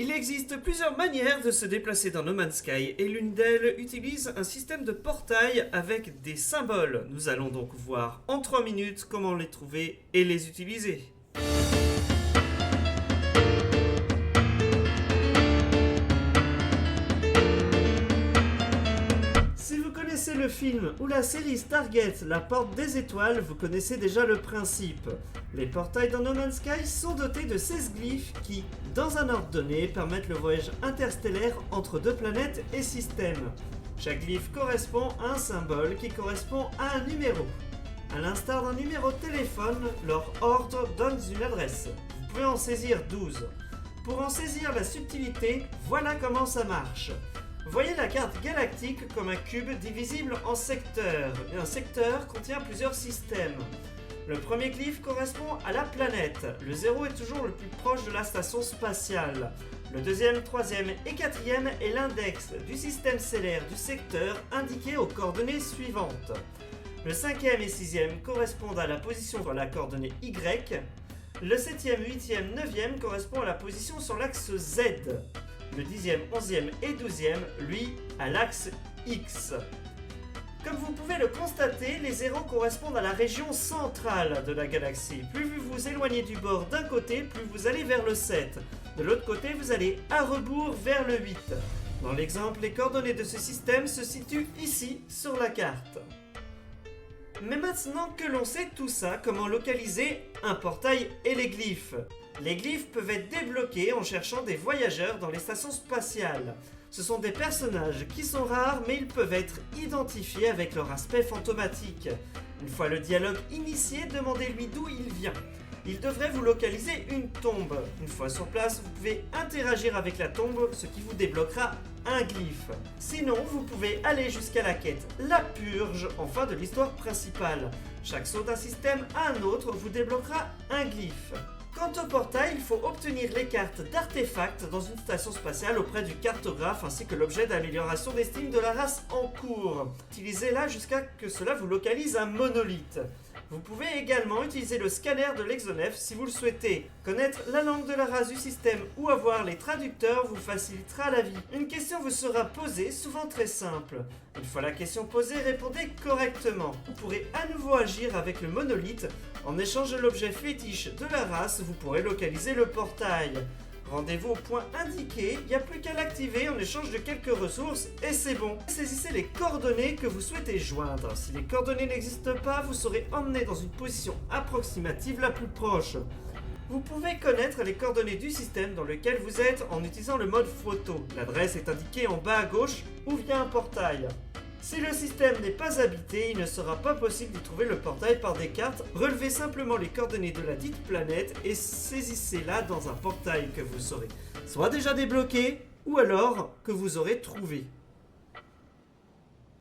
Il existe plusieurs manières de se déplacer dans No Man's Sky et l'une d'elles utilise un système de portail avec des symboles. Nous allons donc voir en 3 minutes comment les trouver et les utiliser. Si vous connaissez le film ou la série Stargate, la porte des étoiles, vous connaissez déjà le principe. Les portails dans No Man's Sky sont dotés de 16 glyphes qui, dans un ordre donné, permettent le voyage interstellaire entre deux planètes et systèmes. Chaque glyphe correspond à un symbole qui correspond à un numéro. A l'instar d'un numéro de téléphone, leur ordre donne une adresse. Vous pouvez en saisir 12. Pour en saisir la subtilité, voilà comment ça marche. Voyez la carte galactique comme un cube divisible en secteurs. Et un secteur contient plusieurs systèmes. Le premier glyphe correspond à la planète. Le 0 est toujours le plus proche de la station spatiale. Le deuxième, troisième et quatrième est l'index du système stellaire du secteur indiqué aux coordonnées suivantes. Le cinquième et sixième correspondent à la position sur la coordonnée Y. Le septième, huitième, neuvième correspond à la position sur l'axe Z. Le 10e, 11e et 12e, lui, à l'axe X. Comme vous pouvez le constater, les 0 correspondent à la région centrale de la galaxie. Plus vous vous éloignez du bord d'un côté, plus vous allez vers le 7. De l'autre côté, vous allez à rebours vers le 8. Dans l'exemple, les coordonnées de ce système se situent ici sur la carte. Mais maintenant que l'on sait tout ça, comment localiser un portail et les glyphes? Les glyphes peuvent être débloqués en cherchant des voyageurs dans les stations spatiales. Ce sont des personnages qui sont rares, mais ils peuvent être identifiés avec leur aspect fantomatique. Une fois le dialogue initié, demandez-lui d'où il vient. Il devrait vous localiser une tombe. Une fois sur place, vous pouvez interagir avec la tombe, ce qui vous débloquera un glyphe. Sinon, vous pouvez aller jusqu'à la quête La Purge en fin de l'histoire principale. Chaque saut d'un système à un autre vous débloquera un glyphe. Quant au portail, il faut obtenir les cartes d'artefacts dans une station spatiale auprès du cartographe ainsi que l'objet d'amélioration d'estime de la race en cours. Utilisez-la jusqu'à que cela vous localise un monolithe. Vous pouvez également utiliser le scanner de l'Exonef si vous le souhaitez. Connaître la langue de la race du système ou avoir les traducteurs vous facilitera la vie. Une question vous sera posée, souvent très simple. Une fois la question posée, répondez correctement. Vous pourrez à nouveau agir avec le monolithe. En échange de l'objet fétiche de la race, vous pourrez localiser le portail. Rendez-vous au point indiqué, il n'y a plus qu'à l'activer en échange de quelques ressources et c'est bon. Saisissez les coordonnées que vous souhaitez joindre. Si les coordonnées n'existent pas, vous serez emmené dans une position approximative la plus proche. Vous pouvez connaître les coordonnées du système dans lequel vous êtes en utilisant le mode photo. L'adresse est indiquée en bas à gauche ou via un portail. Si le système n'est pas habité, il ne sera pas possible d'y trouver le portail par des cartes. Relevez simplement les coordonnées de la dite planète et saisissez-la dans un portail que vous saurez soit déjà débloqué ou alors que vous aurez trouvé.